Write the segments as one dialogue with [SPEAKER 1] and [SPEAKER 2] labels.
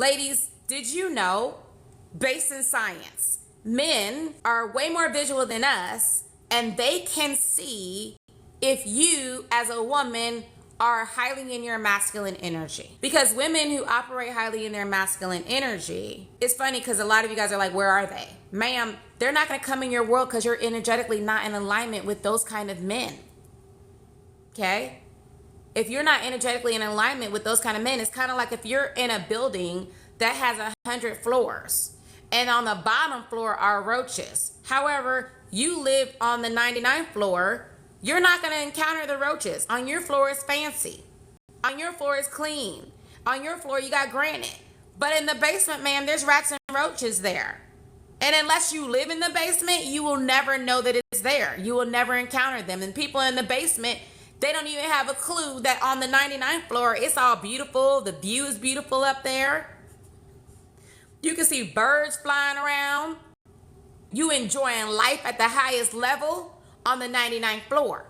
[SPEAKER 1] Ladies, did you know, based in science, men are way more visual than us, and they can see if you as a woman are highly in your masculine energy. Because women who operate highly in their masculine energy, it's funny because a lot of you guys are like, where are they? Ma'am, they're not going to come in your world because you're energetically not in alignment with those kind of men. Okay? If you're not energetically in alignment with those kind of men, it's kind of like if you're in a building that has 100 floors and on the bottom floor are roaches. However, you live on the 99th floor, you're not going to encounter the roaches. On your floor is fancy. On your floor is clean. On your floor you got granite. But in the basement, ma'am, there's rats and roaches there. And unless you live in the basement, you will never know that it's there. You will never encounter them. And people in the basement, they don't even have a clue that on the 99th floor, it's all beautiful. The view is beautiful up there. You can see birds flying around. You enjoying life at the highest level on the 99th floor.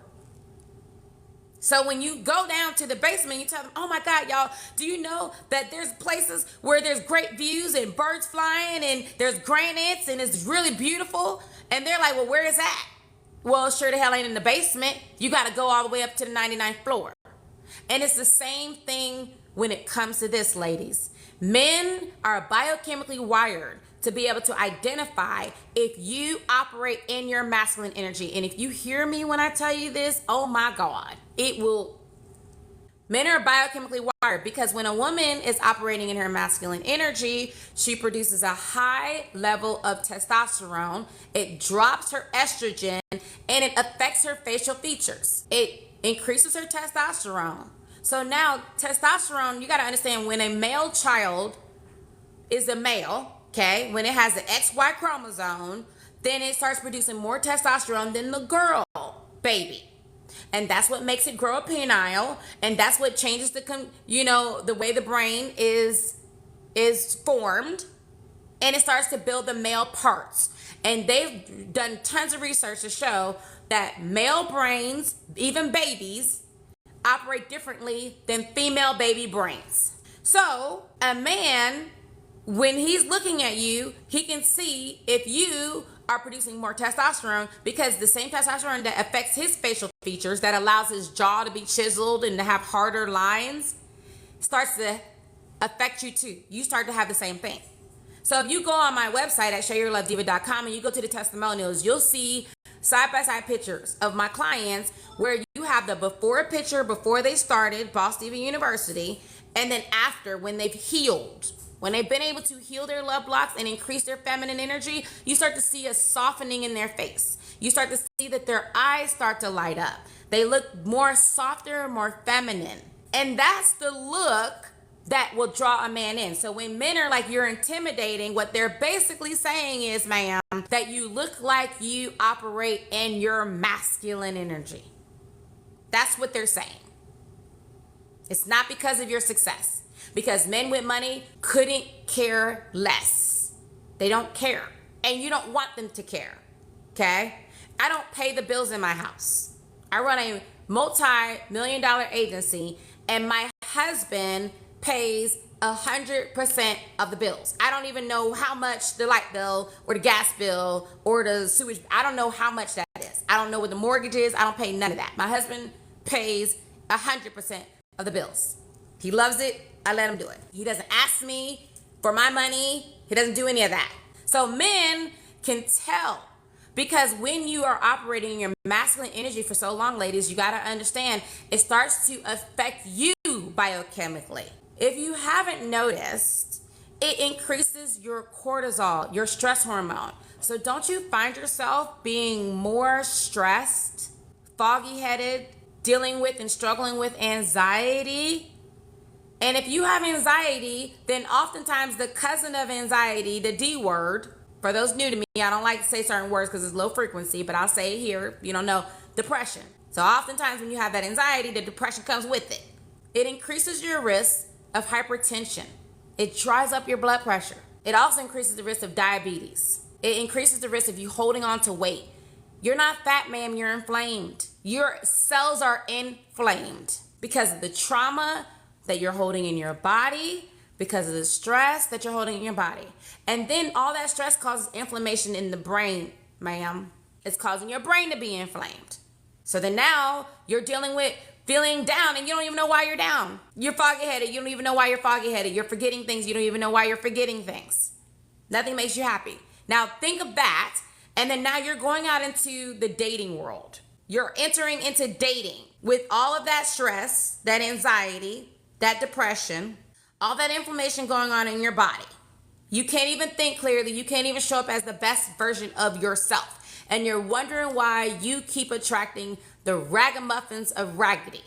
[SPEAKER 1] So when you go down to the basement, you tell them, oh my God, y'all, do you know that there's places where there's great views and birds flying and there's granites and it's really beautiful? And they're like, well, where is that? Well, sure the hell ain't in the basement. You got to go all the way up to the 99th floor. And it's the same thing when it comes to this, ladies. Men are biochemically wired to be able to identify if you operate in your masculine energy. And if you hear me when I tell you this, oh my God, it will. Men are biochemically wired because when a woman is operating in her masculine energy, she produces a high level of testosterone. It drops her estrogen and it affects her facial features. It increases her testosterone. So now testosterone, you got to understand, when a male child is a male, okay, when it has the XY chromosome, then it starts producing more testosterone than the girl baby. And that's what makes it grow a penile, and that's what changes the way the brain is formed, and it starts to build the male parts. And they've done tons of research to show that male brains, even babies, operate differently than female baby brains. So a man, when he's looking at you, he can see if you are producing more testosterone, because the same testosterone that affects his facial features, that allows his jaw to be chiseled and to have harder lines, starts to affect you too. You start to have the same thing. So if you go on my website at shayyourlovediva.com and you go to the testimonials, you'll see side-by-side pictures of my clients where you have the before picture before they started Boss Diva University, and then after, when they've healed. When they've been able to heal their love blocks and increase their feminine energy, you start to see a softening in their face. You start to see that their eyes start to light up. They look more softer, more feminine. And that's the look that will draw a man in. So when men are like, you're intimidating, what they're basically saying is, ma'am, that you look like you operate in your masculine energy. That's what they're saying. It's not because of your success. Because men with money couldn't care less. They don't care. And you don't want them to care. Okay? I don't pay the bills in my house. I run a multi-million-dollar agency, and my husband pays 100% of the bills. I don't even know how much the light bill or the gas bill or the sewage, I don't know how much that is. I don't know what the mortgage is. I don't pay none of that. My husband pays 100% of the bills. He loves it. I let him do it. He doesn't ask me for my money. He doesn't do any of that. So men can tell, because when you are operating in your masculine energy for so long, ladies, you got to understand it starts to affect you biochemically. If you haven't noticed, it increases your cortisol, your stress hormone. So don't you find yourself being more stressed, foggy-headed, dealing with and struggling with anxiety? And if you have anxiety, then oftentimes the cousin of anxiety, the D word, for those new to me, I don't like to say certain words because it's low frequency, but I'll say it here, you don't know, depression. So oftentimes when you have that anxiety, the depression comes with it. It increases your risk of hypertension. It dries up your blood pressure. It also increases the risk of diabetes. It increases the risk of you holding on to weight. You're not fat, ma'am, you're inflamed. Your cells are inflamed because of the trauma that you're holding in your body because of the stress that you're holding in your body. And then all that stress causes inflammation in the brain, ma'am. It's causing your brain to be inflamed. So then now you're dealing with feeling down and you don't even know why you're down. You're foggy headed. You don't even know why you're foggy headed. You're forgetting things. You don't even know why you're forgetting things. Nothing makes you happy. Now think of that. And then now you're going out into the dating world. You're entering into dating with all of that stress, that anxiety, that depression, all that inflammation going on in your body. You can't even think clearly. You can't even show up as the best version of yourself. And you're wondering why you keep attracting the ragamuffins of raggedy.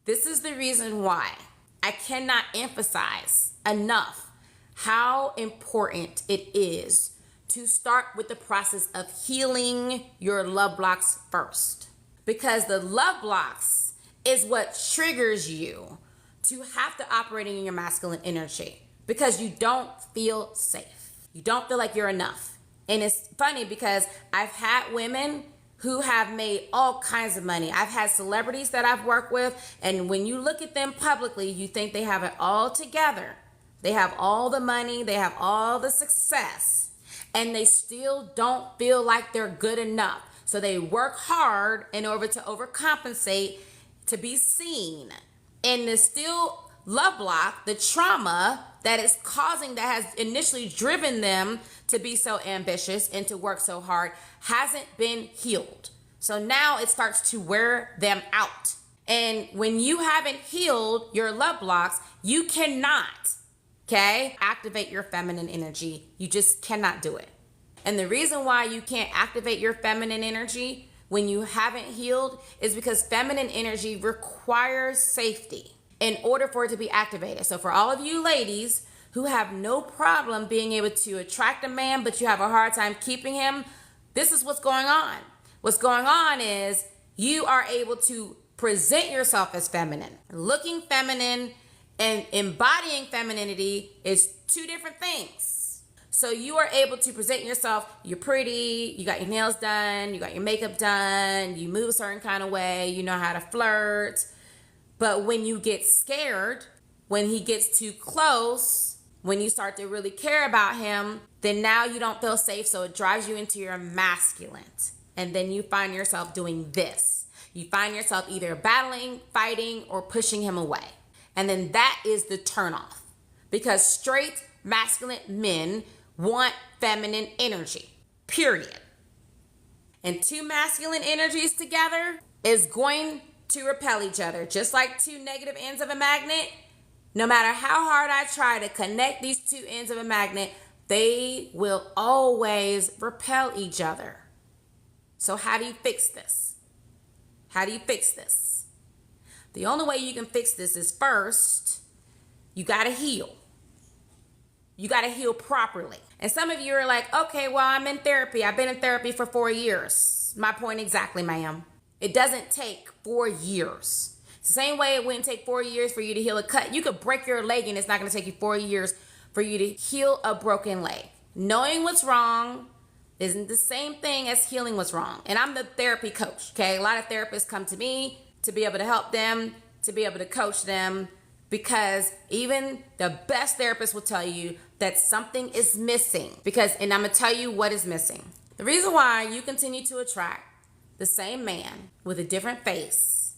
[SPEAKER 1] This is the reason why I cannot emphasize enough how important it is to start with the process of healing your love blocks first. Because the love blocks is what triggers you to have to operate in your masculine energy because you don't feel safe. You don't feel like you're enough. And it's funny because I've had women who have made all kinds of money. I've had celebrities that I've worked with, and when you look at them publicly, you think they have it all together. They have all the money, they have all the success, and they still don't feel like they're good enough. So they work hard in order to overcompensate to be seen. And the still love block, the trauma that is causing, that has initially driven them to be so ambitious and to work so hard, hasn't been healed. So now it starts to wear them out. And when you haven't healed your love blocks, you cannot, activate your feminine energy. You just cannot do it. And the reason why you can't activate your feminine energy when you haven't healed is because feminine energy requires safety in order for it to be activated. So for all of you ladies who have no problem being able to attract a man, but you have a hard time keeping him, this is what's going on. What's going on is you are able to present yourself as feminine. Looking feminine and embodying femininity is two different things. So you are able to present yourself, you're pretty, you got your nails done, you got your makeup done, you move a certain kind of way, you know how to flirt. But when you get scared, when he gets too close, when you start to really care about him, then now you don't feel safe, so it drives you into your masculine. And then you find yourself doing this. You find yourself either battling, fighting, or pushing him away. And then that is the turnoff. Because straight masculine men want feminine energy, period. And two masculine energies together is going to repel each other. Just like two negative ends of a magnet, no matter how hard I try to connect these two ends of a magnet, they will always repel each other. So how do you fix this? How do you fix this? The only way you can fix this is first, you got to heal. You got to heal properly. And some of you are like, okay, well, I'm in therapy. I've been in therapy for 4 years. My point exactly, ma'am. It doesn't take 4 years. It's the same way it wouldn't take 4 years for you to heal a cut. You could break your leg and it's not going to take you 4 years for you to heal a broken leg. Knowing what's wrong isn't the same thing as healing what's wrong. And I'm the therapy coach, okay? A lot of therapists come to me to be able to help them, to be able to coach them, because even the best therapist will tell you that something is missing. And I'm going to tell you what is missing. The reason why you continue to attract the same man with a different face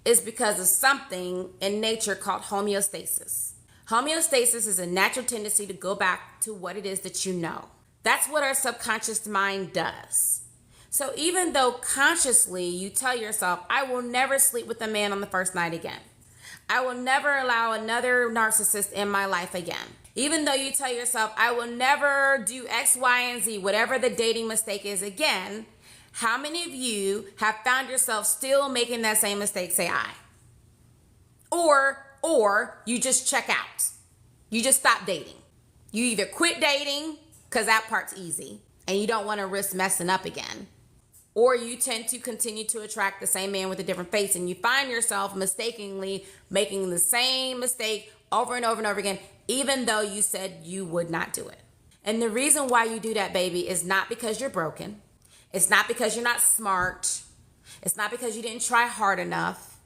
[SPEAKER 1] is because of something in nature called homeostasis. Homeostasis is a natural tendency to go back to what it is that you know. That's what our subconscious mind does. So even though consciously you tell yourself, I will never sleep with a man on the first night again. I will never allow another narcissist in my life again. Even though you tell yourself, I will never do X, Y, and Z, whatever the dating mistake is again, how many of you have found yourself still making that same mistake, say I? Or you just check out. You just stop dating. You either quit dating, because that part's easy, and you don't want to risk messing up again. Or you tend to continue to attract the same man with a different face, and you find yourself mistakenly making the same mistake over and over and over again, even though you said you would not do it. And the reason why you do that, baby, is not because you're broken. It's not because you're not smart. It's not because you didn't try hard enough.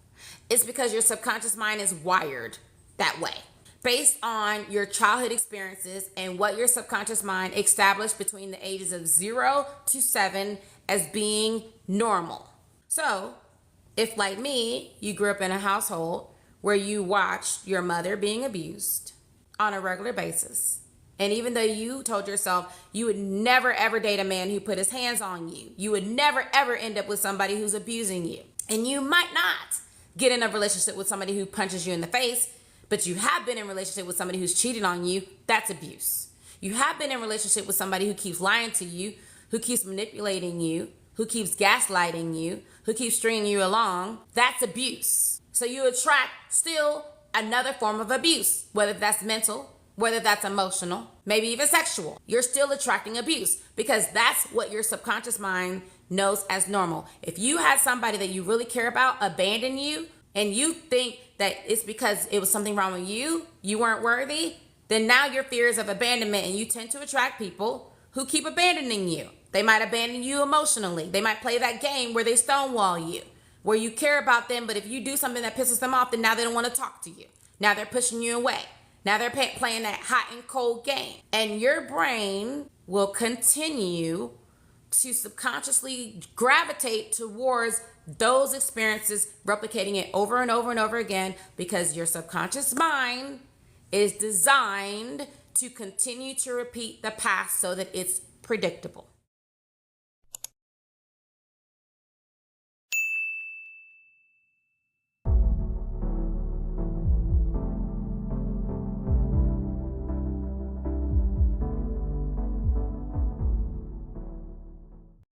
[SPEAKER 1] It's because your subconscious mind is wired that way. based on your childhood experiences and what your subconscious mind established between the ages of 0 to 7 as being normal. So, if like me, you grew up in a household where you watched your mother being abused on a regular basis, and even though you told yourself you would never ever date a man who put his hands on you, you would never ever end up with somebody who's abusing you, and you might not get in a relationship with somebody who punches you in the face, but you have been in a relationship with somebody who's cheated on you, that's abuse. You have been in a relationship with somebody who keeps lying to you, who keeps manipulating you, who keeps gaslighting you, who keeps stringing you along, that's abuse. So you attract still another form of abuse, whether that's mental, whether that's emotional, maybe even sexual. You're still attracting abuse because that's what your subconscious mind knows as normal. If you had somebody that you really care about abandon you and you think that it's because it was something wrong with you, you weren't worthy, then now your fears of abandonment, and you tend to attract people who keep abandoning you. They might abandon you emotionally. They might play that game where they stonewall you, where you care about them, but if you do something that pisses them off, then now they don't want to talk to you. Now they're pushing you away. Now they're playing that hot and cold game. And your brain will continue to subconsciously gravitate towards those experiences, replicating it over and over and over again, because your subconscious mind is designed to continue to repeat the past so that it's predictable.